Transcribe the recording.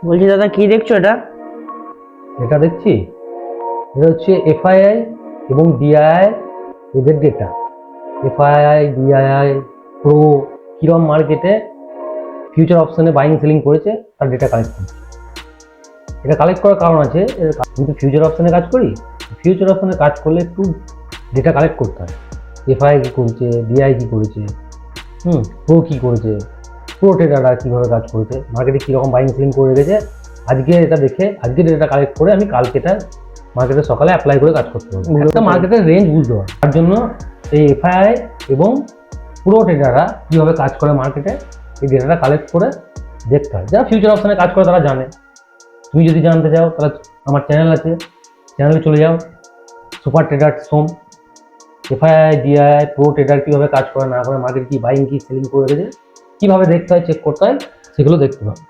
বলছি দাদা কি দেখছো এটা? এটা দেখছি, এটা হচ্ছে এফআইআই এবং ডিআইআই এদের ডেটা। এফআইআই ডিআইআই প্রো কিরম মার্কেটে ফিউচার অপশনে বাইং সেলিং করেছে তার ডেটা কালেক্ট করছে। এটা কালেক্ট করার কারণ আছে, আমি তো ফিউচার অপশনে কাজ করি। ফিউচার অপশনে কাজ করলে একটু ডেটা কালেক্ট করতে হয়। এফআইআই কী করেছে, ডিআই কী করেছে, প্রো কী করেছে, প্রো ট্রেডাররা কীভাবে কাজ করেছে, মার্কেটে কীরকম বাইং সেলিং করে রেখেছে, আজকে এটা দেখে আজকে ডেটা কালেক্ট করে আমি কালকে এটা মার্কেটে সকালে অ্যাপ্লাই করে কাজ করতে পারবো। একটা মার্কেটের রেঞ্জ বুঝতে হয়, তার জন্য এই এফআইআই এবং প্রো ট্রেডাররা কীভাবে কাজ করে মার্কেটে এই ডেটাটা কালেক্ট করে দেখতে হয়। যারা ফিউচার অপশনে কাজ করে তারা জানে। তুমি যদি জানতে চাও তাহলে আমার চ্যানেল আছে, চ্যানেলে চলে যাও, সুপার ট্রেডার সোম। এফআইআই ডিআই প্রো ট্রেডার কীভাবে কাজ করে না করে, মার্কেট কি বাইং কি সেলিং করে রেখেছে, কীভাবে দেখতে হয় চেক করতে হয়, সেগুলো দেখতে হবে।